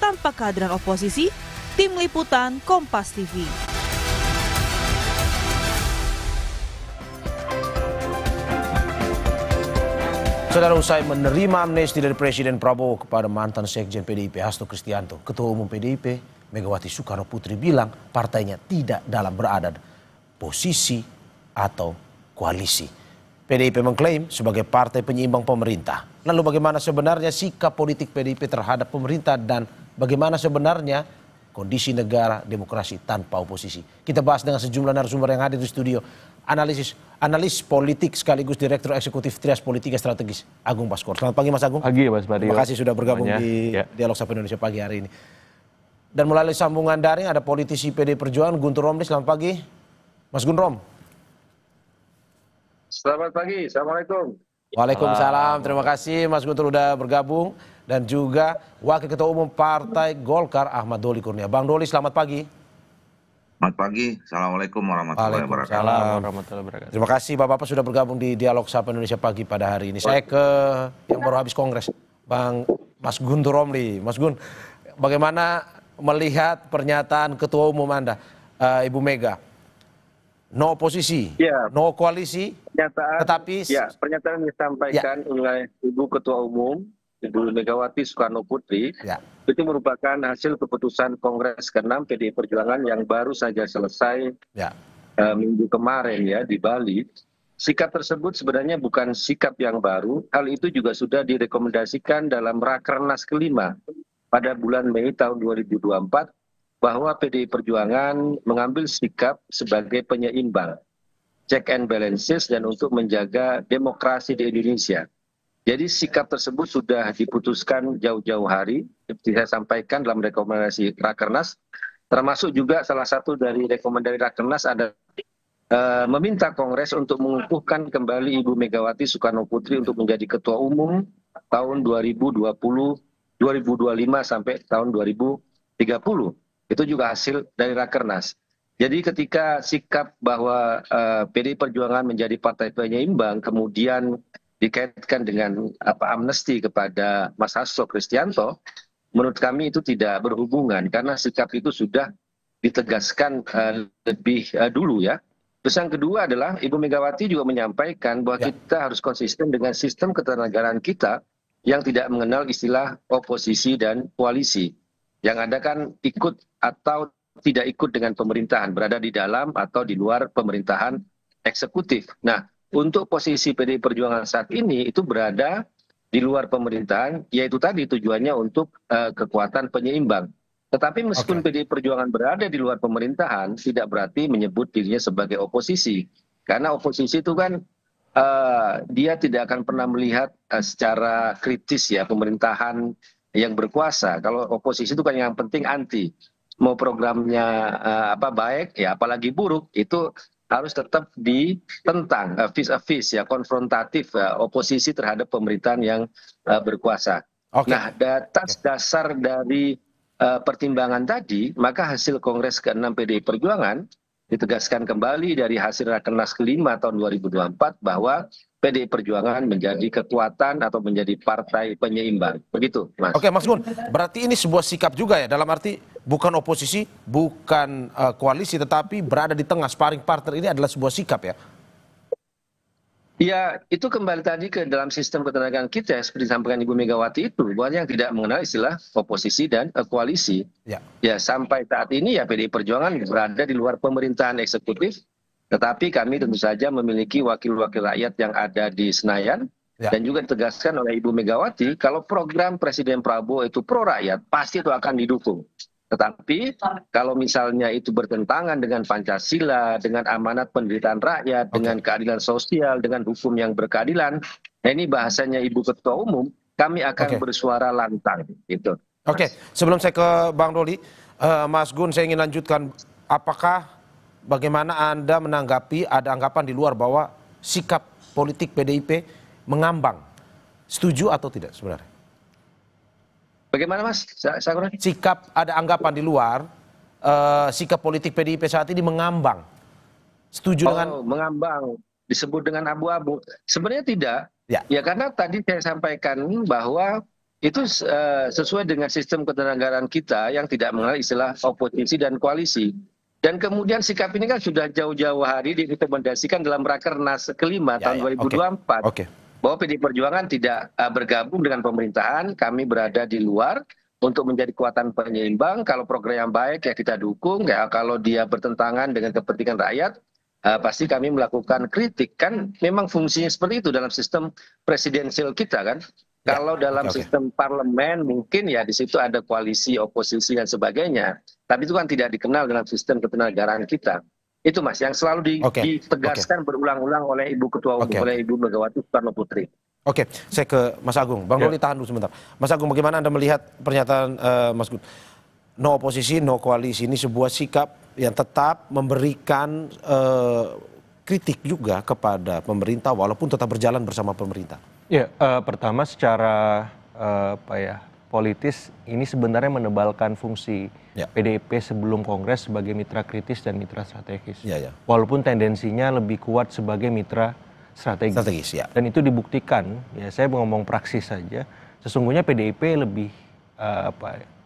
tanpa kehadiran oposisi. Tim Liputan Kompas TV. Saudara, usai menerima amnesti dari Presiden Prabowo kepada mantan Sekjen PDIP Hasto Kristianto, Ketua Umum PDIP Megawati Soekarno Putri bilang partainya tidak dalam berada posisi atau koalisi. PDIP mengklaim sebagai partai penyeimbang pemerintah. Lalu bagaimana sebenarnya sikap politik PDIP terhadap pemerintah dan bagaimana sebenarnya kondisi negara demokrasi tanpa oposisi? Kita bahas dengan sejumlah narasumber yang hadir di studio. Analis politik sekaligus Direktur Eksekutif Trias Politika Strategis, Agung Baskoro. Selamat pagi Mas Agung. Pagi Mas Mario. Terima kasih sudah bergabung di Dialog Sapa Indonesia pagi hari ini. Dan melalui sambungan daring ada politisi PD Perjuangan Guntur Romli. Selamat pagi Mas Gunrom. Selamat pagi, Assalamualaikum. Waalaikumsalam, terima kasih Mas Guntur sudah bergabung. Dan juga Wakil Ketua Umum Partai Golkar Ahmad Doli Kurnia. Bang Doli, selamat pagi. Selamat pagi, Assalamualaikum warahmatullahi wabarakatuh. Terima kasih Bapak-Bapak sudah bergabung di Dialog Sapa Indonesia pagi pada hari ini. Saya ke yang baru habis kongres, Mas Guntur Romli. Mas Gun, bagaimana melihat pernyataan Ketua Umum Anda, Ibu Mega? No oposisi, no koalisi, pernyataan yang disampaikan oleh Ibu Ketua Umum, Ibu Megawati Soekarno Putri, itu merupakan hasil keputusan Kongres ke-6 PDI Perjuangan yang baru saja selesai minggu kemarin di Bali. Sikap tersebut sebenarnya bukan sikap yang baru, hal itu juga sudah direkomendasikan dalam Rakernas ke-5 pada bulan Mei tahun 2024 bahwa PDI Perjuangan mengambil sikap sebagai penyeimbang, check and balances dan untuk menjaga demokrasi di Indonesia. Jadi sikap tersebut sudah diputuskan jauh-jauh hari, seperti saya sampaikan dalam rekomendasi Rakernas, termasuk juga salah satu dari rekomendasi Rakernas ada meminta Kongres untuk mengukuhkan kembali Ibu Megawati Soekarno Putri untuk menjadi Ketua Umum tahun 2020, 2025 sampai tahun 2030. Itu juga hasil dari Rakernas. Jadi ketika sikap bahwa PDI Perjuangan menjadi partai penyeimbang kemudian dikaitkan dengan amnesti kepada Mas Hasto Kristianto, menurut kami itu tidak berhubungan karena sikap itu sudah ditegaskan lebih dulu ya. Terus yang kedua adalah Ibu Megawati juga menyampaikan bahwa kita harus konsisten dengan sistem ketatanegaraan kita yang tidak mengenal istilah oposisi dan koalisi. Yang ada kan ikut atau tidak ikut dengan pemerintahan, berada di dalam atau di luar pemerintahan eksekutif. Nah, untuk posisi PDI Perjuangan saat ini itu berada di luar pemerintahan, yaitu tadi tujuannya untuk kekuatan penyeimbang. Tetapi meskipun PDI Perjuangan berada di luar pemerintahan, tidak berarti menyebut dirinya sebagai oposisi. Karena oposisi itu kan dia tidak akan pernah melihat secara kritis pemerintahan yang berkuasa. Kalau oposisi itu kan yang penting anti. Mau programnya baik, apalagi buruk, itu harus tetap ditentang, vis-a-vis konfrontatif oposisi terhadap pemerintahan yang berkuasa. Nah, atas dasar dari pertimbangan tadi, maka hasil Kongres ke-6 PDI Perjuangan ditegaskan kembali dari hasil Rakernas ke-5 tahun 2024 bahwa PDI Perjuangan menjadi kekuatan atau menjadi partai penyeimbang. Begitu, Mas. Oke, Mas Gun, berarti ini sebuah sikap juga ya, dalam arti bukan oposisi, bukan koalisi, tetapi berada di tengah, sparring partner ini adalah sebuah sikap ya? Ya, itu kembali tadi ke dalam sistem ketenagaan kita, seperti disampaikan Ibu Megawati itu, bahwa yang tidak mengenal istilah oposisi dan koalisi. Ya, sampai saat ini ya PDI Perjuangan berada di luar pemerintahan eksekutif, tetapi kami tentu saja memiliki wakil-wakil rakyat yang ada di Senayan, dan juga ditegaskan oleh Ibu Megawati, kalau program Presiden Prabowo itu pro rakyat, pasti itu akan didukung. Tetapi kalau misalnya itu bertentangan dengan Pancasila, dengan amanat penderitaan rakyat, dengan keadilan sosial, dengan hukum yang berkeadilan, nah ini bahasanya Ibu Ketua Umum, kami akan bersuara lantang. Gitu. Oke, sebelum saya ke Bang Doli, Mas Gun, saya ingin lanjutkan. Bagaimana Anda menanggapi ada anggapan di luar bahwa sikap politik PDIP mengambang? Setuju atau tidak sebenarnya? Bagaimana Mas? Sikap, ada anggapan di luar, sikap politik PDIP saat ini mengambang. Setuju dengan? Mengambang, disebut dengan abu-abu. Sebenarnya tidak. Ya karena tadi saya sampaikan bahwa Itu sesuai dengan sistem ketatanegaraan kita yang tidak mengenal istilah oposisi dan koalisi. Dan kemudian sikap ini kan sudah jauh-jauh hari direkomendasikan dalam Rakernas kelima tahun 2024. Bahwa PDI Perjuangan tidak bergabung dengan pemerintahan, kami berada di luar untuk menjadi kekuatan penyeimbang. Kalau program yang baik ya kita dukung, ya kalau dia bertentangan dengan kepentingan rakyat, pasti kami melakukan kritik. Kan memang fungsinya seperti itu dalam sistem presidensial kita kan. Kalau dalam sistem parlemen mungkin ya di situ ada koalisi, oposisi dan sebagainya. Tapi itu kan tidak dikenal dalam sistem ketatanegaraan kita. Itu Mas yang selalu ditegaskan berulang-ulang oleh Ibu Ketua Umum, oleh Ibu Megawati Soekarno Putri. Oke, saya ke Mas Agung. Bang Doli tahan dulu sebentar. Mas Agung, bagaimana Anda melihat pernyataan Mas Gun? No oposisi, no koalisi, ini sebuah sikap yang tetap memberikan kritik juga kepada pemerintah walaupun tetap berjalan bersama pemerintah. Ya, pertama secara politis ini sebenarnya menebalkan fungsi PDIP sebelum Kongres sebagai mitra kritis dan mitra strategis. Walaupun tendensinya lebih kuat sebagai mitra strategis. Dan itu dibuktikan, ya saya ngomong praksis saja, sesungguhnya PDIP lebih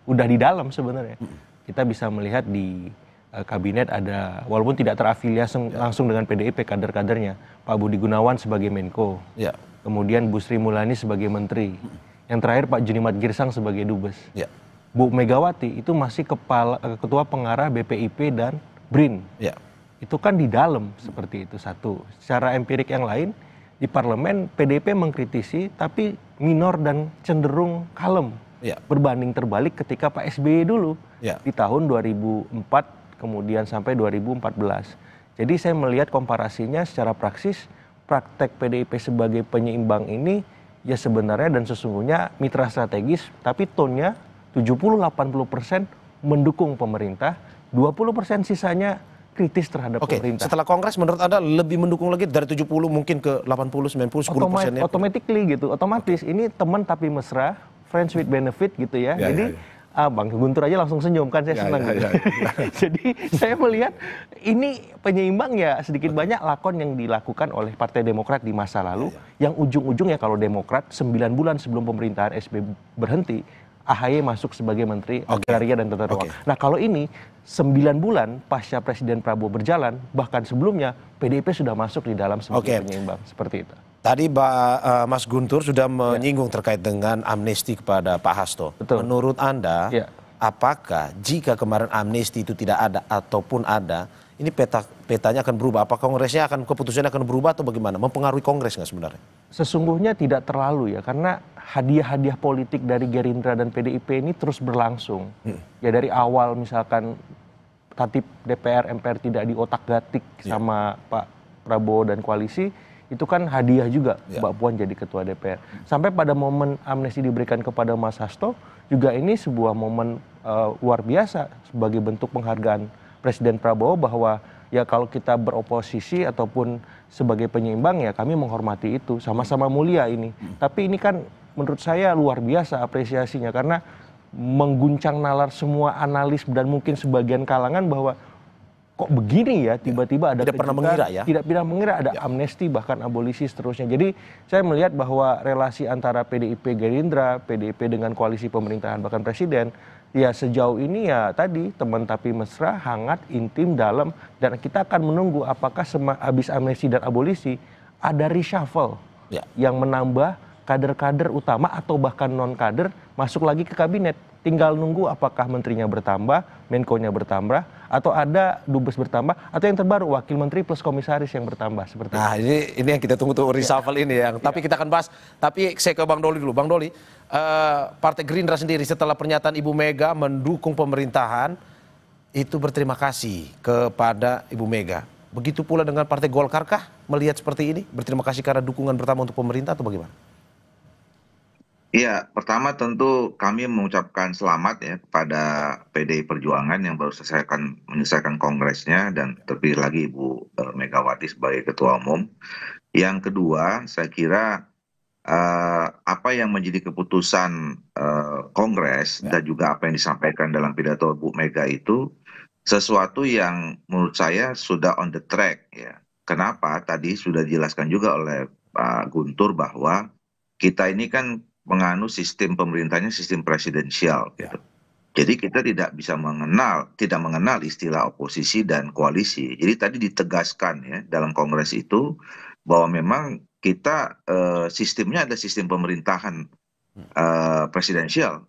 udah di dalam sebenarnya. Kita bisa melihat di kabinet ada, walaupun tidak terafiliasi langsung dengan PDIP kader-kadernya, Pak Budi Gunawan sebagai Menko. Kemudian Bu Sri Mulyani sebagai menteri. Yang terakhir Pak Junimat Girsang sebagai dubes. Bu Megawati itu masih ketua pengarah BPIP dan BRIN. Itu kan di dalam seperti itu satu. Secara empirik yang lain di parlemen PDIP mengkritisi tapi minor dan cenderung kalem. Berbanding terbalik ketika Pak SBY dulu di tahun 2004 kemudian sampai 2014. Jadi saya melihat komparasinya secara praksis praktek PDIP sebagai penyeimbang ini ya sebenarnya dan sesungguhnya mitra strategis, tapi tone-nya 70-80% mendukung pemerintah, 20% sisanya kritis terhadap pemerintah. Setelah Kongres menurut Anda lebih mendukung lagi dari 70 mungkin ke 80, 90, 10%-nya? Automatically gitu, otomatis. Ini teman tapi mesra, friends with benefit gitu ya. Jadi Bang Guntur aja langsung senyum kan, saya senang. Jadi saya melihat ini penyeimbang ya sedikit banyak lakon yang dilakukan oleh Partai Demokrat di masa lalu, yang ujung-ujungnya kalau Demokrat 9 bulan sebelum pemerintahan SBY berhenti, AHY masuk sebagai Menteri Agraria dan Tata Ruang. Nah kalau ini 9 bulan pasca Presiden Prabowo berjalan, bahkan sebelumnya PDIP sudah masuk di dalam sebagai penyeimbang, seperti itu. Tadi Mas Guntur sudah menyinggung terkait dengan amnesti kepada Pak Hasto. Menurut Anda, apakah jika kemarin amnesti itu tidak ada ataupun ada, ini petanya akan berubah? Apa Kongresnya keputusannya akan berubah atau bagaimana? Mempengaruhi Kongres nggak sebenarnya? Sesungguhnya tidak terlalu ya, karena hadiah-hadiah politik dari Gerindra dan PDIP ini terus berlangsung. Ya dari awal misalkan tatip DPR, MPR tidak diotak-gatik sama Pak Prabowo dan koalisi, itu kan hadiah juga Mbak Puan jadi ketua DPR. Sampai pada momen amnesti diberikan kepada Mas Hasto, juga ini sebuah momen luar biasa sebagai bentuk penghargaan Presiden Prabowo bahwa ya kalau kita beroposisi ataupun sebagai penyeimbang ya kami menghormati itu, sama-sama mulia ini. Tapi ini kan menurut saya luar biasa apresiasinya karena mengguncang nalar semua analis dan mungkin sebagian kalangan bahwa kok begini ya tiba-tiba ada tidak pernah mengira ya, tidak pernah mengira ada amnesti bahkan abolisi seterusnya. Jadi saya melihat bahwa relasi antara PDIP Gerindra, PDIP dengan koalisi pemerintahan bahkan presiden ya sejauh ini ya tadi teman tapi mesra, hangat, intim, dalam, dan kita akan menunggu apakah habis amnesti dan abolisi ada reshuffle yang menambah kader-kader utama atau bahkan non kader masuk lagi ke kabinet. Tinggal nunggu apakah menterinya bertambah, Menko-nya bertambah, atau ada dubes bertambah, atau yang terbaru wakil menteri plus komisaris yang bertambah seperti itu. Nah ini yang kita tunggu tuh reshuffle ini yang. Tapi kita akan bahas. Tapi saya ke Bang Doli dulu. Bang Doli, Partai Gerindra sendiri setelah pernyataan Ibu Mega mendukung pemerintahan itu berterima kasih kepada Ibu Mega. Begitu pula dengan Partai Golkar kah melihat seperti ini? Berterima kasih karena dukungan pertama untuk pemerintah atau bagaimana? Iya, pertama tentu kami mengucapkan selamat ya kepada PDI Perjuangan yang baru menyelesaikan kongresnya dan terpilih lagi Ibu Megawati sebagai Ketua Umum. Yang kedua, saya kira apa yang menjadi keputusan Kongres dan juga apa yang disampaikan dalam pidato Bu Mega itu sesuatu yang menurut saya sudah on the track ya. Kenapa? Tadi sudah dijelaskan juga oleh Pak Guntur bahwa kita ini kan menganut sistem pemerintahnya sistem presidensial gitu. Jadi kita tidak mengenal istilah oposisi dan koalisi. Jadi tadi ditegaskan ya dalam kongres itu bahwa memang kita sistemnya ada sistem pemerintahan presidensial.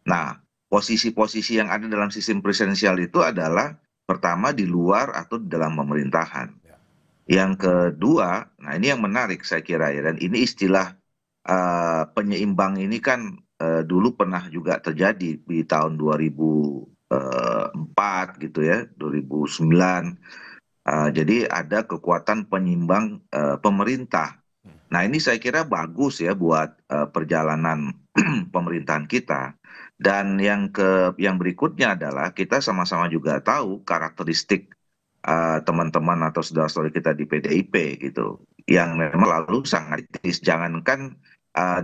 Nah, posisi-posisi yang ada dalam sistem presidensial itu adalah pertama di luar atau di dalam pemerintahan. Yang kedua, nah ini yang menarik saya kira ya, dan ini istilah penyeimbang ini kan dulu pernah juga terjadi di tahun 2004 gitu ya, 2009. Jadi ada kekuatan penyimbang pemerintah. Nah ini saya kira bagus ya buat perjalanan pemerintahan kita. Dan yang berikutnya adalah kita sama-sama juga tahu karakteristik teman-teman atau saudara-saudara kita di PDIP gitu, yang memang lalu sangat kritis. Jangankan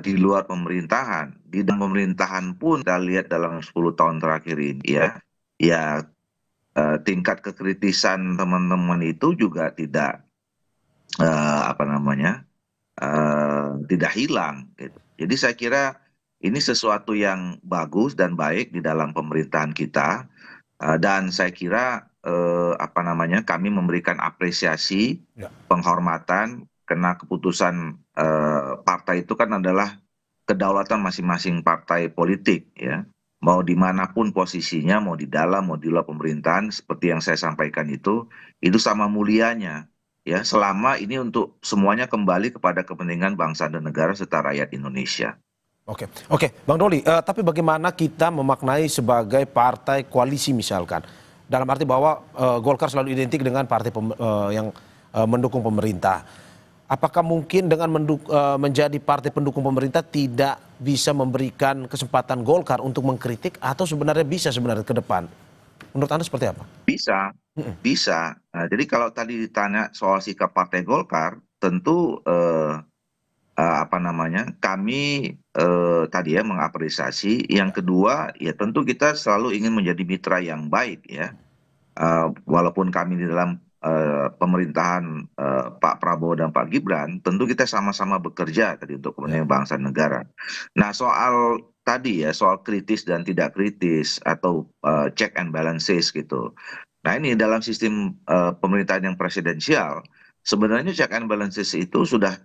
di luar pemerintahan, di dalam pemerintahan pun kita lihat dalam 10 tahun terakhir ini ya tingkat kekritisan teman-teman itu juga tidak tidak hilang gitu. Jadi saya kira ini sesuatu yang bagus dan baik di dalam pemerintahan kita, dan saya kira kami memberikan apresiasi, penghormatan, karena keputusan partai itu kan adalah kedaulatan masing-masing partai politik ya, mau dimanapun posisinya, mau di dalam mau di luar pemerintahan, seperti yang saya sampaikan itu sama mulianya ya, selama ini untuk semuanya kembali kepada kepentingan bangsa dan negara serta rakyat Indonesia. Oke, Bang Doli, tapi bagaimana kita memaknai sebagai partai koalisi misalkan, dalam arti bahwa Golkar selalu identik dengan partai yang mendukung pemerintah. Apakah mungkin dengan menjadi partai pendukung pemerintah tidak bisa memberikan kesempatan Golkar untuk mengkritik, atau sebenarnya bisa ke depan? Menurut Anda seperti apa? Bisa. Nah, jadi kalau tadi ditanya soal sikap Partai Golkar, tentu kami tadi ya mengapresiasi. Yang kedua ya tentu kita selalu ingin menjadi mitra yang baik ya. Walaupun kami di dalam pemerintahan Pak Prabowo dan Pak Gibran, tentu kita sama-sama bekerja tadi untuk kepentingan bangsa dan negara. Nah soal tadi ya, soal kritis dan tidak kritis atau check and balances gitu. Nah ini dalam sistem pemerintahan yang presidensial, sebenarnya check and balances itu sudah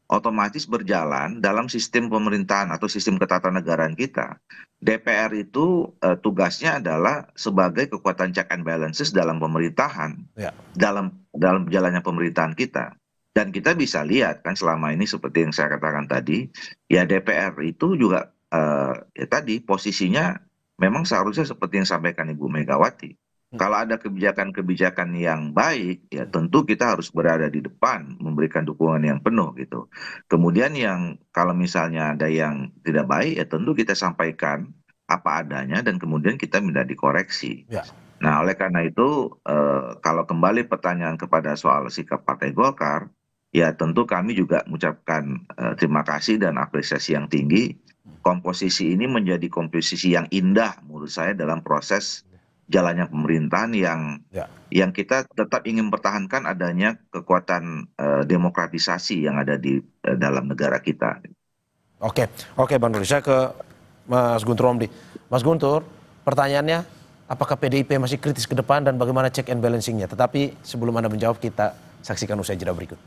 otomatis berjalan dalam sistem pemerintahan atau sistem ketatanegaraan kita. DPR itu tugasnya adalah sebagai kekuatan check and balances dalam pemerintahan, dalam jalannya pemerintahan kita. Dan kita bisa lihat kan selama ini seperti yang saya katakan tadi, ya DPR itu juga ya tadi posisinya memang seharusnya seperti yang sampaikan Ibu Megawati. Kalau ada kebijakan-kebijakan yang baik, ya tentu kita harus berada di depan, memberikan dukungan yang penuh gitu. Kemudian yang kalau misalnya ada yang tidak baik, ya tentu kita sampaikan apa adanya dan kemudian kita minta dikoreksi. Nah oleh karena itu, kalau kembali pertanyaan kepada soal sikap Partai Golkar, ya tentu kami juga mengucapkan terima kasih dan apresiasi yang tinggi. Komposisi ini menjadi komposisi yang indah menurut saya dalam proses jalannya pemerintahan yang kita tetap ingin pertahankan adanya kekuatan demokratisasi yang ada di dalam negara kita. Oke, Bang Doli, saya ke Mas Guntur Romli. Mas Guntur, pertanyaannya, apakah PDIP masih kritis ke depan dan bagaimana check and balancing-nya? Tetapi sebelum Anda menjawab, kita saksikan usai jeda berikut.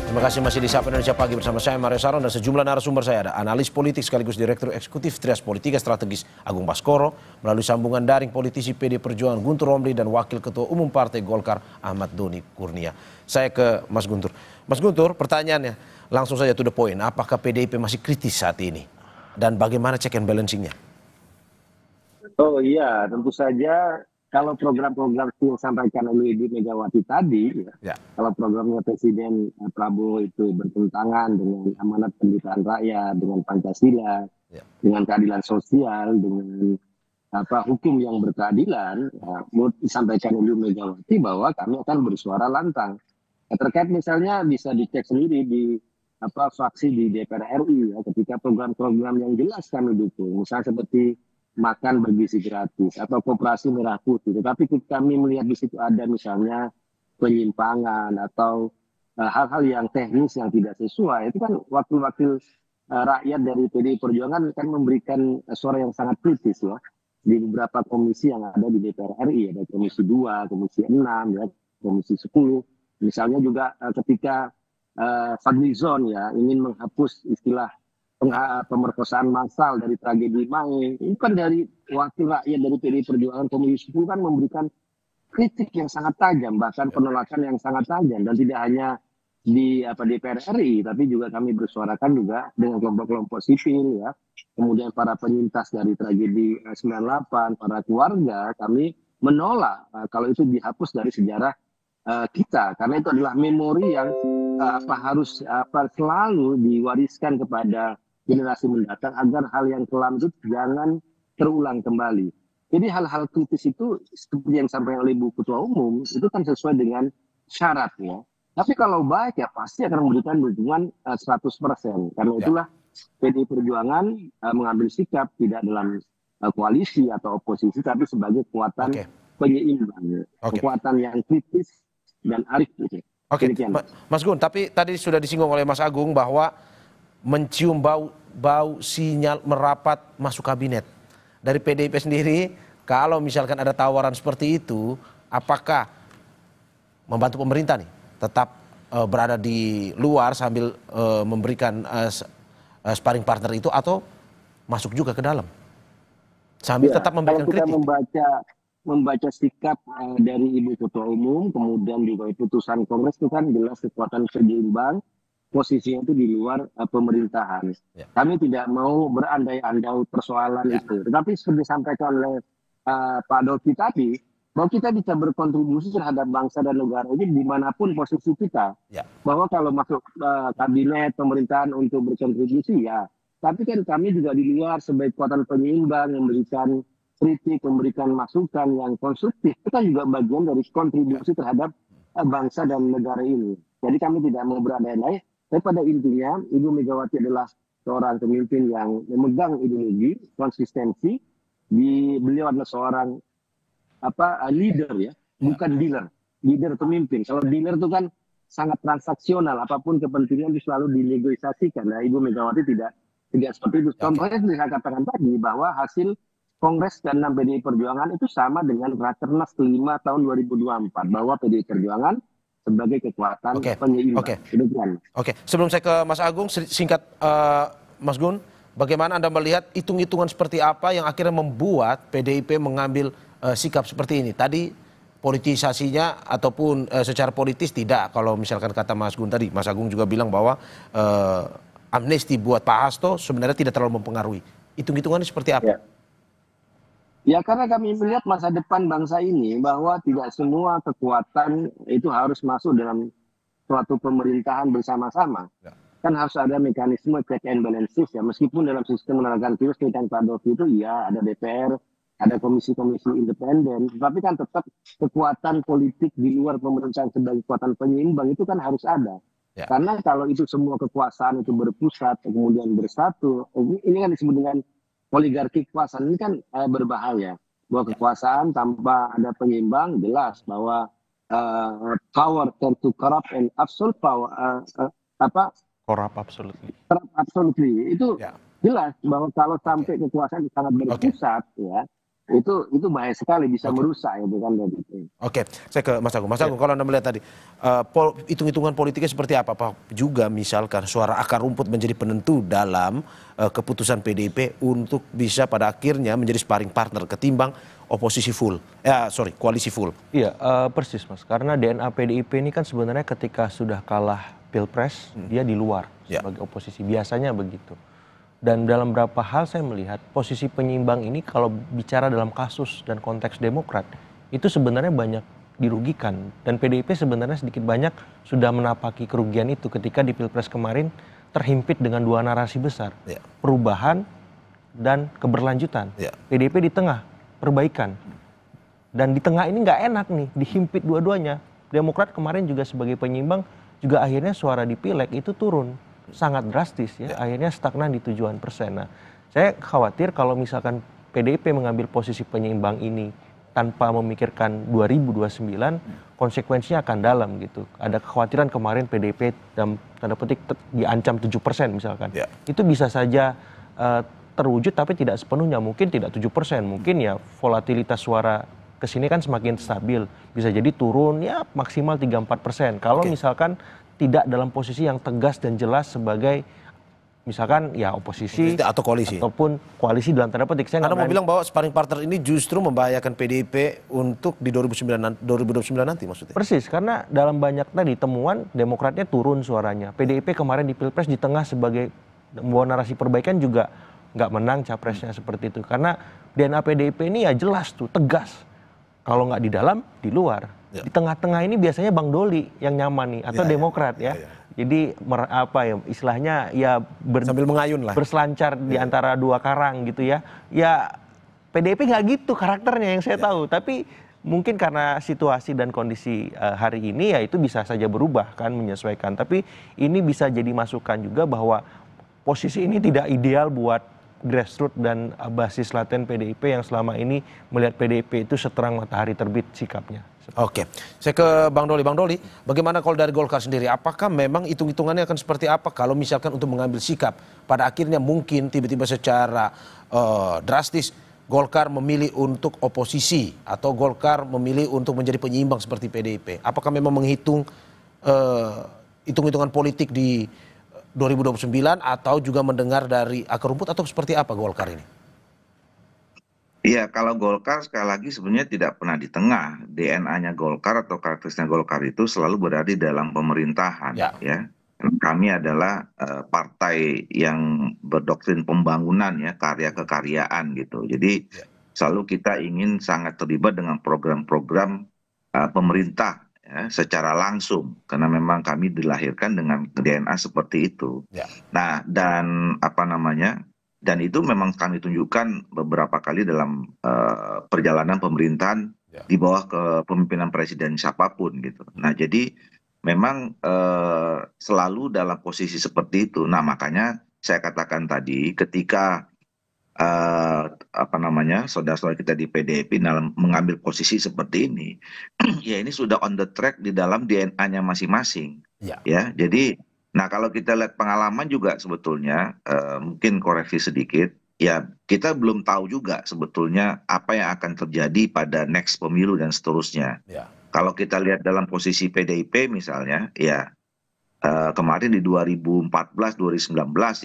Terima kasih masih di Sapa Indonesia Pagi bersama saya Mario Saron dan sejumlah narasumber saya. Ada analis politik sekaligus Direktur Eksekutif Trias Politika Strategis Agung Baskoro, melalui sambungan daring politisi PD Perjuangan Guntur Romli dan Wakil Ketua Umum Partai Golkar Ahmad Doni Kurnia. Saya ke Mas Guntur. Mas Guntur, pertanyaannya langsung saja to the point. Apakah PDIP masih kritis saat ini? Dan bagaimana check and balancing-nya? Oh iya, tentu saja. Kalau program-program yang disampaikan oleh Ibu Megawati tadi, kalau programnya Presiden Prabowo itu bertentangan dengan amanat pendirian rakyat, dengan Pancasila, dengan keadilan sosial, dengan hukum yang berkeadilan, disampaikan oleh Ibu Megawati bahwa kami akan bersuara lantang. Terkait misalnya bisa dicek sendiri di fraksi di DPR RI ya, ketika program-program yang jelas kami dukung, misalnya seperti makan bergizi gratis atau koperasi merah putih. Tetapi kami melihat di situ ada misalnya penyimpangan atau hal-hal yang teknis yang tidak sesuai, itu kan wakil-wakil rakyat dari PDI Perjuangan kan memberikan suara yang sangat kritis ya di beberapa komisi yang ada di DPR RI, ada komisi 2, komisi 6, ya, komisi 10. Misalnya juga ketika Fadlizon ya ingin menghapus istilah pemerkosaan massal dari tragedi Maui, itu kan dari wakil rakyat dari PDI Perjuangan komisi 10 kan memberikan kritik yang sangat tajam, bahkan penolakan yang sangat tajam, dan tidak hanya di DPR RI, tapi juga kami bersuarakan juga dengan kelompok-kelompok sipil ya, kemudian para penyintas dari tragedi 98, para keluarga, kami menolak kalau itu dihapus dari sejarah kita, karena itu adalah memori yang harus selalu diwariskan kepada generasi mendatang agar hal yang kelam itu jangan terulang kembali. Jadi hal-hal kritis itu seperti yang disampaikan oleh Ibu Ketua Umum itu kan sesuai dengan syaratnya. Tapi kalau baik ya pasti akan memberikan dukungan 100%. Karena itulah PDI Perjuangan mengambil sikap tidak dalam koalisi atau oposisi, tapi sebagai kekuatan penyeimbang, kekuatan yang kritis dan arif. Gitu. Mas Gun, tapi tadi sudah disinggung oleh Mas Agung bahwa mencium bau sinyal merapat masuk kabinet. Dari PDIP sendiri, kalau misalkan ada tawaran seperti itu, apakah membantu pemerintah nih tetap berada di luar sambil memberikan sparring partner itu, atau masuk juga ke dalam sambil tetap memberikan kritik? Membaca sikap dari Ibu Ketua Umum, kemudian juga putusan Kongres itu kan jelas kekuatan penyeimbang, posisinya itu di luar pemerintahan. Kami tidak mau berandai-andai persoalan itu. Tetapi seperti disampaikan oleh Pak Doki tadi, bahwa kita bisa berkontribusi terhadap bangsa dan negara ini dimanapun posisi kita. Bahwa kalau masuk kabinet pemerintahan untuk berkontribusi ya, tapi kan kami juga di luar sebagai kekuatan penyeimbang, memberikan kritik, memberikan masukan yang konstruktif. Itu kan juga bagian dari kontribusi terhadap bangsa dan negara ini. Jadi kami tidak mau berandai-andai. Tapi pada intinya, Ibu Megawati adalah seorang pemimpin yang memegang ideologi, konsistensi. Beliau adalah seorang leader ya, bukan dealer. Leader pemimpin. Kalau dealer itu kan sangat transaksional, apapun kepentingan itu selalu dinegosiasikan. Nah, Ibu Megawati tidak seperti itu. Contohnya saya katakan tadi bahwa hasil Kongres ke-6 PDI Perjuangan itu sama dengan Rakernas ke-5 tahun 2024, bahwa PDI Perjuangan sebagai kekuatan penyeimbang. Sebelum saya ke Mas Agung, singkat Mas Gun, bagaimana Anda melihat hitung-hitungan seperti apa yang akhirnya membuat PDIP mengambil sikap seperti ini? Tadi politisasinya ataupun secara politis tidak, kalau misalkan kata Mas Gun tadi, Mas Agung juga bilang bahwa amnesti buat Pak Hasto sebenarnya tidak terlalu mempengaruhi. Hitung-hitungannya seperti apa? Ya karena kami melihat masa depan bangsa ini bahwa tidak semua kekuatan itu harus masuk dalam suatu pemerintahan bersama-sama. Kan harus ada mekanisme check and balances ya, meskipun dalam sistem menegakkan virus dengan Pak Dovi itu ya ada DPR, ada komisi-komisi independen, tapi kan tetap kekuatan politik di luar pemerintahan sebagai kekuatan penyeimbang itu kan harus ada. Karena kalau itu semua kekuasaan itu berpusat kemudian bersatu, ini kan disebut dengan oligarki kekuasaan, ini kan berbahaya. Bahwa kekuasaan tanpa ada penyeimbang jelas bahwa power tend to corrupt and absolute power corrupt absolutely. Corrupt absolutely. Itu jelas bahwa kalau sampai kekuasaan sangat berpusat ya, itu bahaya sekali, bisa merusak itu kan dari itu. Saya ke Mas Agung. Mas Agung, kalau Anda melihat tadi hitung-hitungan politiknya seperti apa? Juga misalkan suara akar rumput menjadi penentu dalam keputusan PDIP untuk bisa pada akhirnya menjadi sparring partner ketimbang oposisi full. Koalisi full. Iya, persis Mas. Karena DNA PDIP ini kan sebenarnya ketika sudah kalah Pilpres, dia di luar sebagai oposisi. Biasanya begitu. Dan dalam beberapa hal saya melihat posisi penyeimbang ini kalau bicara dalam kasus dan konteks Demokrat itu sebenarnya banyak dirugikan. Dan PDIP sebenarnya sedikit banyak sudah menapaki kerugian itu ketika di Pilpres kemarin terhimpit dengan dua narasi besar. Perubahan dan keberlanjutan. PDIP di tengah, perbaikan. Dan di tengah ini nggak enak nih, dihimpit dua-duanya. Demokrat kemarin juga sebagai penyeimbang juga akhirnya suara di Pileg itu turun. sangat drastis ya, akhirnya stagnan di 7-an persen. Nah, saya khawatir kalau misalkan PDIP mengambil posisi penyeimbang ini tanpa memikirkan 2029, konsekuensinya akan dalam gitu. Ada kekhawatiran kemarin PDIP dalam tanda petik diancam 7% misalkan. Itu bisa saja terwujud tapi tidak sepenuhnya, mungkin tidak 7%, mungkin ya volatilitas suara kesini kan semakin stabil, bisa jadi turun ya maksimal 3-4%. Kalau misalkan tidak dalam posisi yang tegas dan jelas sebagai misalkan ya oposisi atau koalisi ataupun koalisi dalam tanda petik. Anda mau bilang bahwa sparring partner ini justru membahayakan PDIP untuk di 2029 nanti maksudnya? Persis, karena dalam banyak tadi temuan Demokratnya turun suaranya. PDIP kemarin di Pilpres di tengah sebagai membawa narasi perbaikan juga nggak menang capresnya seperti itu. Karena DNA PDIP ini ya jelas tuh, tegas. Kalau nggak di dalam, di luar. Di tengah-tengah ini biasanya Bang Doli yang nyaman nih, atau Demokrat ya. Jadi apa ya istilahnya ya sambil mengayun lah, berselancar di antara dua karang gitu ya. Ya PDIP nggak gitu karakternya yang saya tahu, tapi mungkin karena situasi dan kondisi hari ini ya itu bisa saja berubah kan, menyesuaikan. Tapi ini bisa jadi masukan juga bahwa posisi ini tidak ideal buat grassroots dan basis laten PDIP yang selama ini melihat PDIP itu seterang matahari terbit sikapnya. Oke, saya ke Bang Doli. Bang Doli, bagaimana kalau dari Golkar sendiri? Apakah memang hitung-hitungannya akan seperti apa kalau misalkan untuk mengambil sikap pada akhirnya mungkin tiba-tiba secara drastis Golkar memilih untuk oposisi atau Golkar memilih untuk menjadi penyeimbang seperti PDIP? Apakah memang menghitung hitung-hitungan politik di 2029 atau juga mendengar dari akar rumput atau seperti apa Golkar ini? Iya, kalau Golkar sekali lagi sebenarnya tidak pernah di tengah. DNA-nya Golkar atau karakteristik Golkar itu selalu berada di dalam pemerintahan. Ya. Kami adalah partai yang berdoktrin pembangunan ya, karya kekaryaan gitu. Jadi selalu kita ingin sangat terlibat dengan program-program pemerintah ya, secara langsung karena memang kami dilahirkan dengan DNA seperti itu. Nah, dan dan itu memang kami tunjukkan beberapa kali dalam perjalanan pemerintahan di bawah kepemimpinan presiden siapapun gitu. Nah, jadi memang selalu dalam posisi seperti itu. Nah, makanya saya katakan tadi ketika saudara-saudara kita di PDIP dalam mengambil posisi seperti ini, ya ini sudah on the track di dalam DNA-nya masing-masing. Ya, jadi nah kalau kita lihat pengalaman juga sebetulnya mungkin koreksi sedikit, ya kita belum tahu juga sebetulnya apa yang akan terjadi pada next pemilu dan seterusnya. Kalau kita lihat dalam posisi PDIP misalnya, ya kemarin di 2014-2019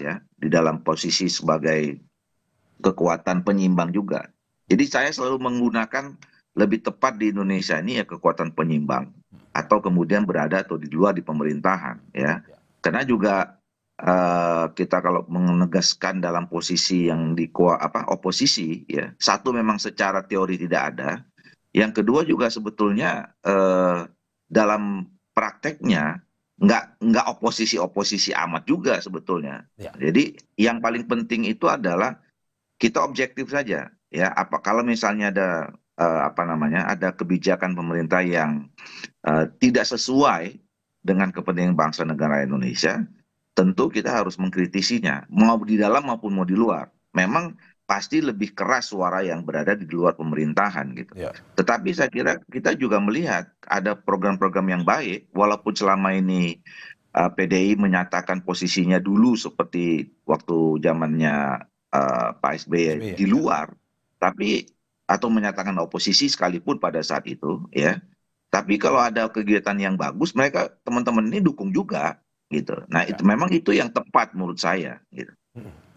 ya, di dalam posisi sebagai kekuatan penyeimbang juga. Jadi saya selalu menggunakan lebih tepat di Indonesia ini ya kekuatan penyeimbang atau kemudian berada atau di luar di pemerintahan ya. Karena juga kita kalau menegaskan dalam posisi yang di oposisi ya, satu memang secara teori tidak ada, yang kedua juga sebetulnya dalam prakteknya nggak oposisi amat juga sebetulnya. Jadi yang paling penting itu adalah kita objektif saja ya. Kalau misalnya ada ada kebijakan pemerintah yang tidak sesuai dengan kepentingan bangsa negara Indonesia, tentu kita harus mengkritisinya, mau di dalam maupun mau di luar. Memang pasti lebih keras suara yang berada di luar pemerintahan gitu. Tetapi saya kira kita juga melihat ada program-program yang baik, walaupun selama ini PDI menyatakan posisinya dulu seperti waktu zamannya Pak SBY di luar, tapi atau menyatakan oposisi sekalipun pada saat itu ya. Tapi kalau ada kegiatan yang bagus, mereka teman-teman ini dukung juga, gitu. Nah, itu memang itu yang tepat menurut saya. Gitu.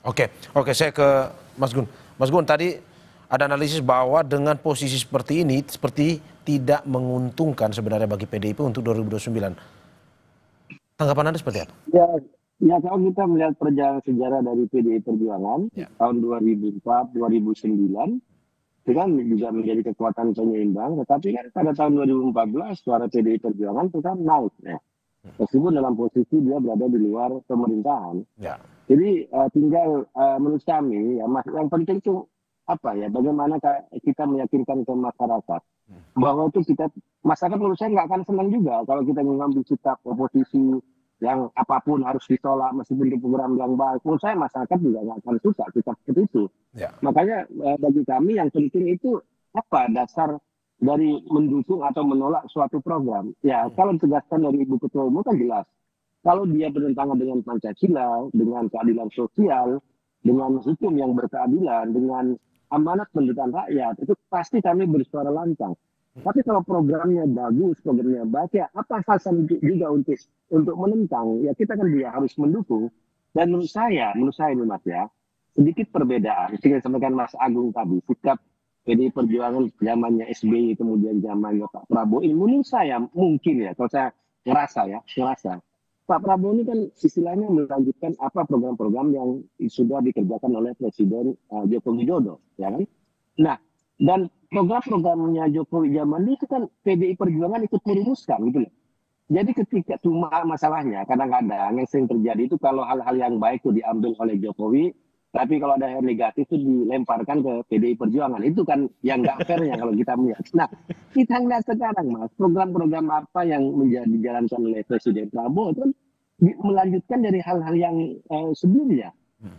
Oke, saya ke Mas Gun. Mas Gun, tadi ada analisis bahwa dengan posisi seperti ini, seperti tidak menguntungkan sebenarnya bagi PDIP untuk 2029. Tanggapan Anda seperti apa? Ya kalau kita melihat perjalanan sejarah dari PDI Perjuangan tahun 2004-2009, itu kan juga menjadi kekuatan penyeimbang, tetapi kan pada tahun 2014 suara PDI Perjuangan itu kan naik ya. Meskipun dalam posisi dia berada di luar pemerintahan. Jadi tinggal menurut kami ya, yang penting itu bagaimana kita meyakinkan ke masyarakat bahwa itu masyarakat menurut saya nggak akan senang juga kalau kita mengambil sikap oposisi yang apapun harus ditolak meskipun itu program yang baik. Menurut saya masyarakat juga nggak akan suka kita seperti itu. Ya. Makanya bagi kami yang penting itu apa dasar dari mendukung atau menolak suatu program. Ya kalau ditegaskan dari Ibu Ketua Umum kan jelas. Kalau dia bertentangan dengan Pancasila, dengan keadilan sosial, dengan hukum yang berkeadilan, dengan amanat pendirian rakyat, itu pasti kami bersuara lantang. Tapi kalau programnya bagus, programnya baik, ya apa alasan juga untuk menentang? Ya kita kan dia harus mendukung. Dan menurut saya ini Mas ya, sedikit perbedaan. Seperti sampaikan Mas Agung tadi, sikap PDI Perjuangan zamannya SBY kemudian zamannya Pak Prabowo ini menurut saya mungkin ya, kalau saya ngerasa Pak Prabowo ini kan istilahnya melanjutkan apa program-program yang sudah dikerjakan oleh Presiden Joko Widodo, ya kan? Nah, dan program-programnya Jokowi zaman itu kan PDI Perjuangan ikut merumuskan gitu loh. Jadi ketika cuma masalahnya kadang-kadang yang sering terjadi itu kalau hal-hal yang baik itu diambil oleh Jokowi, tapi kalau ada yang negatif itu dilemparkan ke PDI Perjuangan. Itu kan yang nggak fairnya kalau kita melihat. Nah, kita lihat sekarang Mas, program-program apa yang menjadi dijalankan oleh Presiden Prabowo itu kan melanjutkan dari hal-hal yang sebelumnya.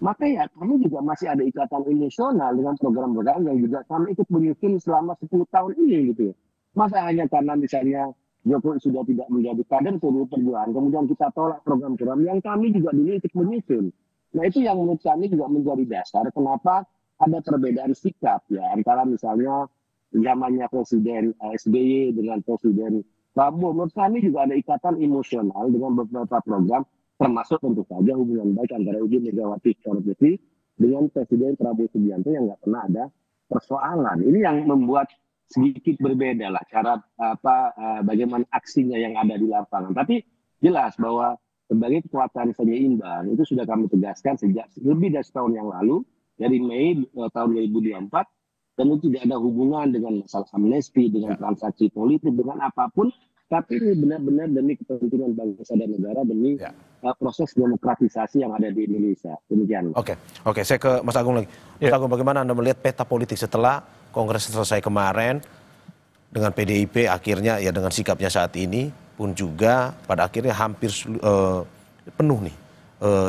Maka ya kami juga masih ada ikatan emosional dengan program-program yang juga kami ikut menyusun selama 10 tahun ini gitu ya. Masa hanya karena misalnya Jokowi sudah tidak menjadi kader PDI Perjuangan, kemudian kita tolak program-program yang kami juga dulu ikut menyusun. Nah itu yang menurut kami juga menjadi dasar kenapa ada perbedaan sikap ya antara misalnya zamannya Presiden SBY dengan Presiden Prabowo. Menurut kami juga ada ikatan emosional dengan beberapa program, termasuk tentu saja hubungan baik antara Ibu Megawati Soekarno Putri dengan Presiden Prabowo Subianto yang nggak pernah ada persoalan. Ini yang membuat sedikit berbeda lah cara bagaimana aksinya yang ada di lapangan. Tapi jelas bahwa sebagai kekuatan penyeimbang itu sudah kami tegaskan sejak lebih dari setahun yang lalu dari Mei tahun 2024 dan itu tidak ada hubungan dengan masalah amnesti, dengan transaksi politik, dengan apapun. Tapi ini benar-benar demi kepentingan bangsa dan negara, demi proses demokratisasi yang ada di Indonesia. Demikian. Oke, saya ke Mas Agung lagi. Mas Agung, bagaimana Anda melihat peta politik setelah Kongres selesai kemarin dengan PDIP akhirnya ya dengan sikapnya saat ini pun juga pada akhirnya hampir penuh nih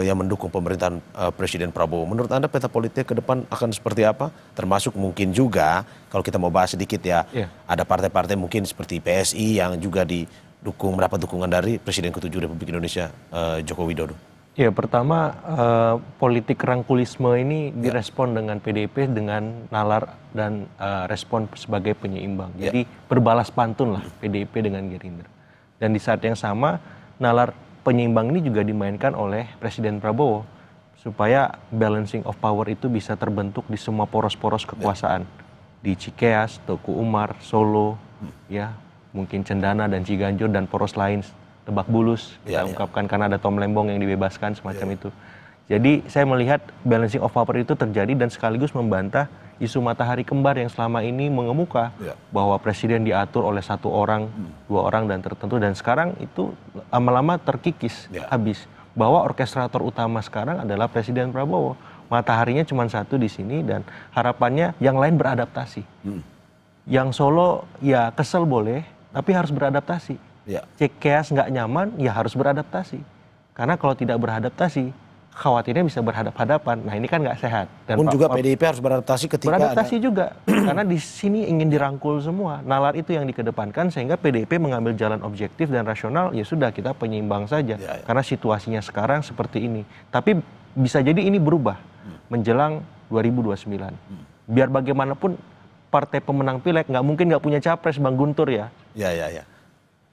yang mendukung pemerintahan Presiden Prabowo. Menurut Anda peta politik ke depan akan seperti apa? Termasuk mungkin juga kalau kita mau bahas sedikit ya, ada partai-partai mungkin seperti PSI yang juga mendapat dukungan dari Presiden ke-7 Republik Indonesia Joko Widodo. Ya pertama politik rangkulisme ini direspon dengan PDIP dengan nalar dan respon sebagai penyeimbang. Jadi berbalas pantun lah PDIP dengan Gerindra. Dan di saat yang sama nalar penyeimbang ini juga dimainkan oleh Presiden Prabowo supaya balancing of power itu bisa terbentuk di semua poros-poros kekuasaan di Cikeas, Teguh Umar, Solo, ya mungkin Cendana dan Ciganjur dan poros lain Lebak Bulus kita ungkapkan karena ada Tom Lembong yang dibebaskan semacam itu. Jadi saya melihat balancing of power itu terjadi dan sekaligus membantah isu matahari kembar yang selama ini mengemuka bahwa presiden diatur oleh satu orang, dua orang dan tertentu dan sekarang itu lama-lama terkikis habis bahwa orkestrator utama sekarang adalah Presiden Prabowo. Mataharinya cuma satu di sini dan harapannya yang lain beradaptasi. Yang Solo ya kesel boleh tapi harus beradaptasi. Cikeas nggak nyaman ya harus beradaptasi. Karena kalau tidak beradaptasi khawatirnya bisa berhadap-hadapan. Nah ini kan nggak sehat. Dan pun juga PDIP harus beradaptasi ketika beradaptasi juga. Karena di sini ingin dirangkul semua. Nalar itu yang dikedepankan sehingga PDIP mengambil jalan objektif dan rasional. Ya sudah kita penyeimbang saja. Karena situasinya sekarang seperti ini. Tapi bisa jadi ini berubah menjelang 2029. Biar bagaimanapun partai pemenang pileg nggak mungkin nggak punya capres Bang Guntur ya.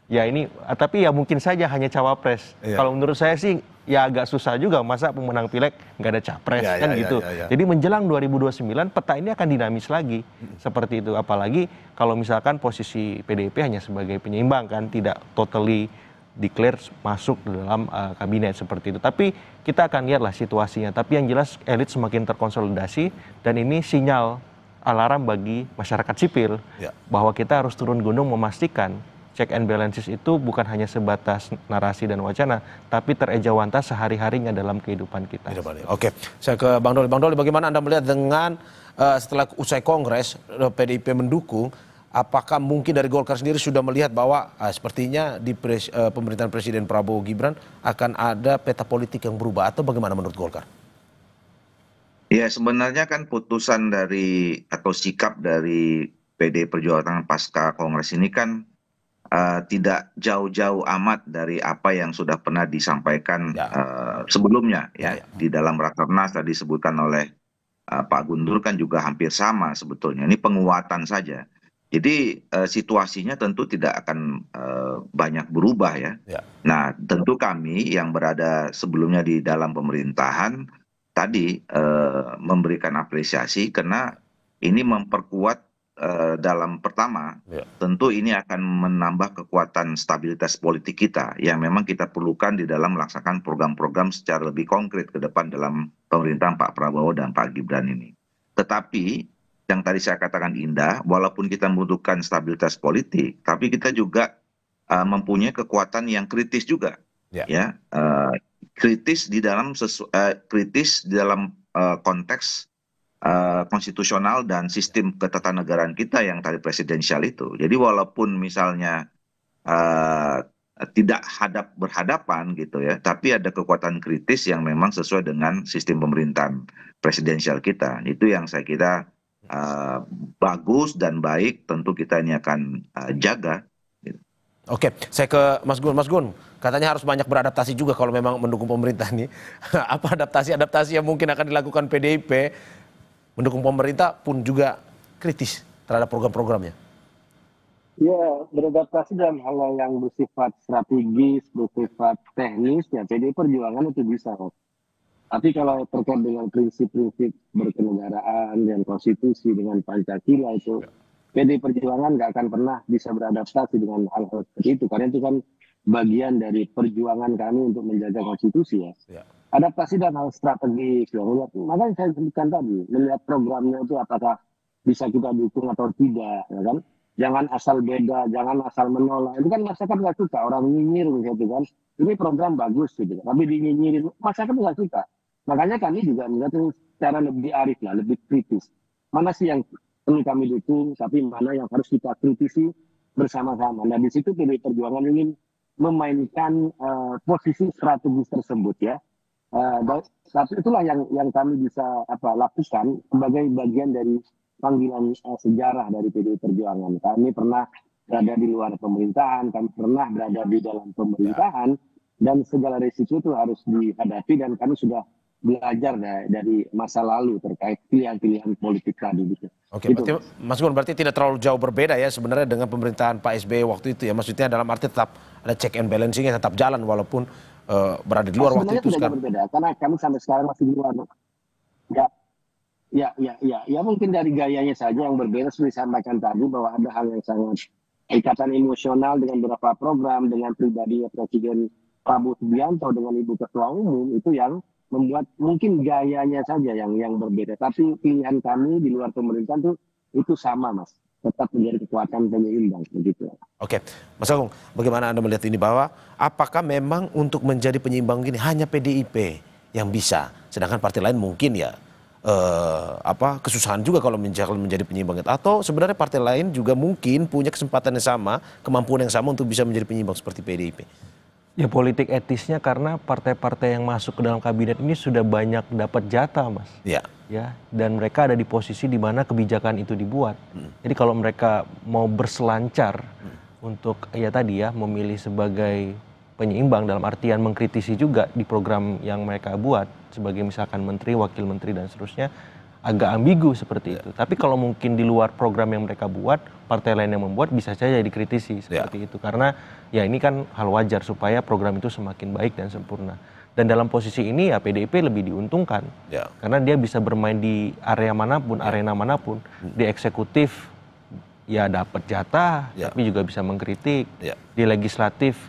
Ya ini tapi ya mungkin saja hanya cawapres. Kalau menurut saya sih ya agak susah juga masa pemenang pileg nggak ada capres kan gitu. Jadi menjelang 2029 peta ini akan dinamis lagi seperti itu. Apalagi kalau misalkan posisi PDIP hanya sebagai penyeimbang kan tidak totally declare masuk dalam kabinet seperti itu. Tapi kita akan lihatlah situasinya. Tapi yang jelas elit semakin terkonsolidasi dan ini sinyal alarm bagi masyarakat sipil bahwa kita harus turun gunung memastikan check and balances itu bukan hanya sebatas narasi dan wacana, tapi terejawantah sehari-harinya dalam kehidupan kita. Oke, saya ke Bang Doli. Bang Doli, bagaimana Anda melihat dengan setelah usai Kongres PDIP mendukung, apakah mungkin dari Golkar sendiri sudah melihat bahwa sepertinya di pemerintahan Presiden Prabowo Gibran akan ada peta politik yang berubah, atau bagaimana menurut Golkar? Ya, sebenarnya kan putusan dari atau sikap dari PD Perjuangan pasca Kongres ini kan tidak jauh-jauh amat dari apa yang sudah pernah disampaikan sebelumnya ya. Di dalam Rakernas tadi disebutkan oleh Pak Guntur kan juga hampir sama sebetulnya. Ini penguatan saja. Jadi situasinya tentu tidak akan banyak berubah ya. Nah, tentu kami yang berada sebelumnya di dalam pemerintahan tadi memberikan apresiasi karena ini memperkuat dalam pertama, tentu ini akan menambah kekuatan stabilitas politik kita yang memang kita perlukan di dalam melaksanakan program-program secara lebih konkret ke depan dalam pemerintahan Pak Prabowo dan Pak Gibran ini. Tetapi yang tadi saya katakan Indah, walaupun kita membutuhkan stabilitas politik, tapi kita juga mempunyai kekuatan yang kritis juga, ya, kritis di dalam konteks konstitusional dan sistem ketatanegaraan kita yang tadi presidensial itu. Jadi walaupun misalnya tidak berhadapan gitu ya, tapi ada kekuatan kritis yang memang sesuai dengan sistem pemerintahan presidensial kita. Itu yang saya kira bagus dan baik, tentu kita ini akan jaga. Oke, saya ke Mas Gun. Mas Gun, katanya harus banyak beradaptasi juga kalau memang mendukung pemerintah nih. Apa adaptasi yang mungkin akan dilakukan PDIP mendukung pemerintah pun juga kritis terhadap program-programnya? Ya, beradaptasi dalam hal yang bersifat strategis, bersifat teknis, ya PDI Perjuangan itu bisa. Tapi kalau terkait dengan prinsip-prinsip berkenegaraan dan konstitusi dengan Pancasila itu, PDI Perjuangan nggak akan pernah bisa beradaptasi dengan hal-hal seperti itu. Karena itu kan bagian dari perjuangan kami untuk menjaga konstitusi ya. Adaptasi dan hal strategis. Ya. Makanya saya sebutkan tadi, melihat programnya itu apakah bisa kita dukung atau tidak. Ya kan? Jangan asal beda, jangan asal menolak. Itu kan masyarakat nggak suka, orang nyinyir gitu kan. Ini program bagus gitu, tapi dinyinyirin, masyarakat nggak suka. Makanya kami juga melihat secara lebih arif lah, lebih kritis. Mana sih yang perlu kami dukung, tapi mana yang harus kita kritisi bersama-sama. Nah di situ PDI Perjuangan ingin memainkan posisi strategis tersebut ya. Tapi itulah yang kami bisa lakukan sebagai bagian dari panggilan sejarah dari PDI Perjuangan. Kami pernah berada di luar pemerintahan, kami pernah berada di dalam pemerintahan, dan segala risiko itu harus dihadapi, dan kami sudah belajar dari masa lalu terkait pilihan-pilihan politik tadi. Oke, berarti Mas Gun, berarti tidak terlalu jauh berbeda ya sebenarnya dengan pemerintahan Pak SBY waktu itu ya. Maksudnya dalam arti tetap ada check and balancing-nya tetap jalan walaupun berada di luar waktu itu. Sebenarnya tidak berbeda, karena kami sampai sekarang masih di luar. Ya mungkin dari gayanya saja yang berbeda. Seperti disampaikan tadi bahwa ada hal yang sangat ikatan emosional dengan beberapa program, dengan pribadinya Presiden Prabowo Subianto dengan Ibu Ketua Umum, itu yang membuat mungkin gayanya saja yang berbeda. Tapi pilihan kami di luar pemerintahan itu sama, Mas. Tetap menjadi kekuatan penyeimbang begitu. Oke, Mas Agung, bagaimana Anda melihat ini, bahwa apakah memang untuk menjadi penyeimbang ini hanya PDIP yang bisa, sedangkan partai lain mungkin ya kesusahan juga kalau menjadi penyeimbang, atau sebenarnya partai lain juga mungkin punya kesempatan yang sama, kemampuan yang sama untuk bisa menjadi penyeimbang seperti PDIP? Ya politik etisnya, karena partai-partai yang masuk ke dalam kabinet ini sudah banyak dapat jatah, Mas. Ya, dan mereka ada di posisi di mana kebijakan itu dibuat. Jadi kalau mereka mau berselancar untuk ya tadi ya memilih sebagai penyeimbang dalam artian mengkritisi juga di program yang mereka buat sebagai misalkan menteri, wakil menteri dan seterusnya, agak ambigu seperti itu. Tapi kalau mungkin di luar program yang mereka buat, partai lain yang membuat bisa saja dikritisi seperti itu. Karena ya ini kan hal wajar supaya program itu semakin baik dan sempurna. Dan dalam posisi ini ya PDIP lebih diuntungkan. Karena dia bisa bermain di area manapun, arena manapun. Di eksekutif ya dapat jatah, tapi juga bisa mengkritik. Di legislatif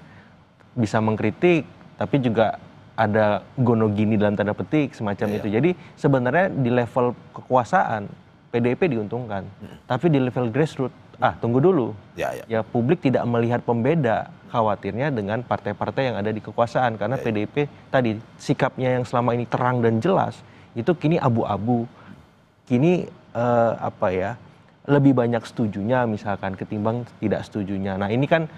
bisa mengkritik, tapi juga ada gonogini dalam tanda petik semacam itu. Jadi sebenarnya di level kekuasaan PDIP diuntungkan, tapi di level grassroots tunggu dulu. Ya publik tidak melihat pembeda, khawatirnya dengan partai-partai yang ada di kekuasaan, karena PDIP tadi sikapnya yang selama ini terang dan jelas itu kini abu-abu, kini lebih banyak setujunya misalkan ketimbang tidak setujunya. Nah ini kan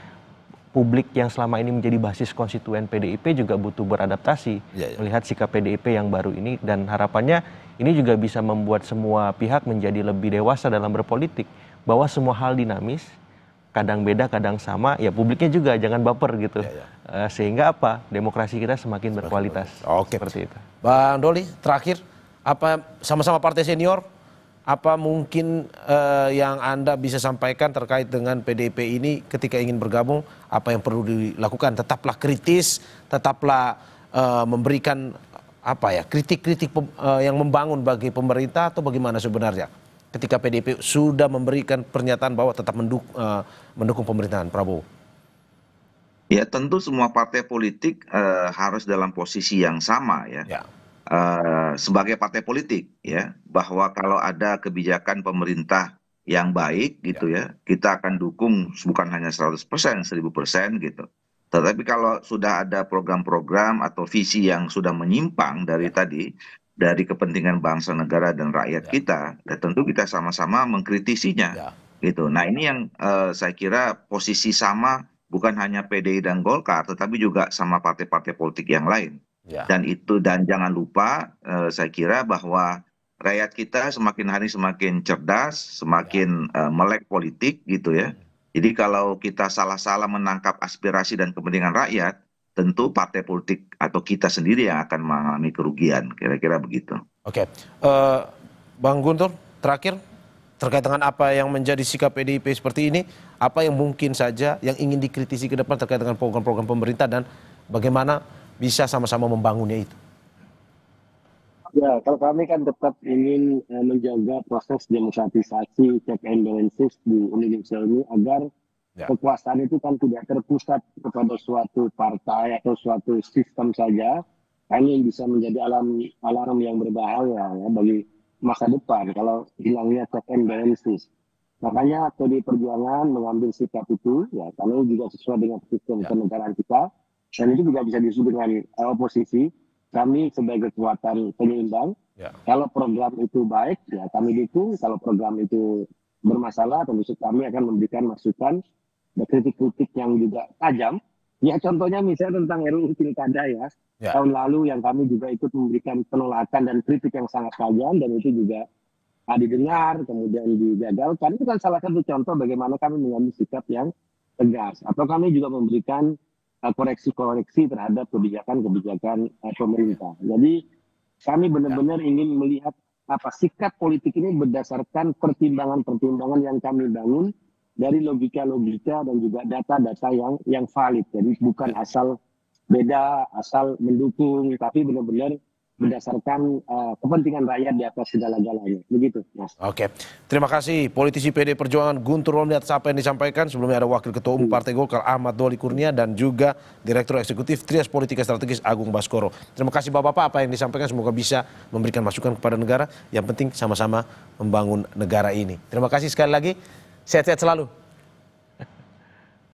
publik yang selama ini menjadi basis konstituen PDIP juga butuh beradaptasi melihat sikap PDIP yang baru ini, dan harapannya ini juga bisa membuat semua pihak menjadi lebih dewasa dalam berpolitik, bahwa semua hal dinamis, kadang beda kadang sama, ya publiknya juga jangan baper gitu. Sehingga apa, demokrasi kita semakin berkualitas. Oke, seperti itu. Bang Doli, terakhir, apa sama-sama partai senior, apa mungkin yang Anda bisa sampaikan terkait dengan PDIP ini ketika ingin bergabung, apa yang perlu dilakukan? Tetaplah kritis, tetaplah memberikan apa ya, kritik-kritik yang membangun bagi pemerintah, atau bagaimana sebenarnya ketika PDIP sudah memberikan pernyataan bahwa tetap mendukung pemerintahan Prabowo? Ya tentu semua partai politik harus dalam posisi yang sama ya. Sebagai partai politik ya, bahwa kalau ada kebijakan pemerintah yang baik gitu ya, kita akan dukung bukan hanya 100%, 1000% gitu. Tetapi kalau sudah ada program-program atau visi yang sudah menyimpang dari tadi, dari kepentingan bangsa, negara, dan rakyat kita, ya tentu kita sama-sama mengkritisinya gitu. Nah ini yang saya kira posisi sama bukan hanya PDI dan Golkar, tetapi juga sama partai-partai politik yang lain. Dan jangan lupa saya kira bahwa rakyat kita semakin hari semakin cerdas, semakin melek politik gitu ya. Jadi kalau kita salah-salah menangkap aspirasi dan kepentingan rakyat, tentu partai politik atau kita sendiri yang akan mengalami kerugian, kira-kira begitu. Oke, Bang Guntur, terakhir terkait dengan apa yang menjadi sikap PDIP seperti ini, apa yang mungkin saja yang ingin dikritisi ke depan terkait dengan program-program pemerintah dan bagaimana bisa sama-sama membangunnya itu? Ya, kalau kami kan tetap ingin menjaga proses demokratisasi, check and balances di Indonesia ini agar kekuasaan itu kan tidak terpusat kepada suatu partai atau suatu sistem saja. Ini bisa menjadi alarm yang berbahaya ya, bagi masa depan kalau hilangnya check and balances. Makanya PDI Perjuangan mengambil sikap itu, ya karena juga sesuai dengan sistem kenegaraan kita. Dan itu juga bisa disebut dengan oposisi. Kami sebagai kekuatan penyeimbang, kalau program itu baik, ya kami dukung. Kalau program itu bermasalah, tentu kami akan memberikan masukan dan kritik-kritik yang juga tajam. Ya contohnya misalnya tentang RUU Pilkada ya. Tahun lalu yang kami juga ikut memberikan penolakan dan kritik yang sangat tajam, dan itu juga didengar, kemudian digagalkan. Itu kan salah satu contoh bagaimana kami mengambil sikap yang tegas. Atau kami juga memberikan koreksi-koreksi terhadap kebijakan-kebijakan pemerintah. Jadi kami benar-benar ingin melihat sikap politik ini berdasarkan pertimbangan-pertimbangan yang kami bangun dari logika-logika dan juga data-data yang valid. Jadi bukan asal beda, asal mendukung, tapi benar-benar berdasarkan kepentingan rakyat di atas segala-galanya. Begitu, Mas. Oke, terima kasih politisi PD Perjuangan Guntur Romli atas apa yang disampaikan. Sebelumnya ada Wakil Ketua Umum Partai Golkar Ahmad Doli Kurnia dan juga Direktur Eksekutif Trias Politika Strategis Agung Baskoro. Terima kasih Bapak-Bapak apa yang disampaikan, semoga bisa memberikan masukan kepada negara. Yang penting sama-sama membangun negara ini. Terima kasih sekali lagi, sehat-sehat selalu.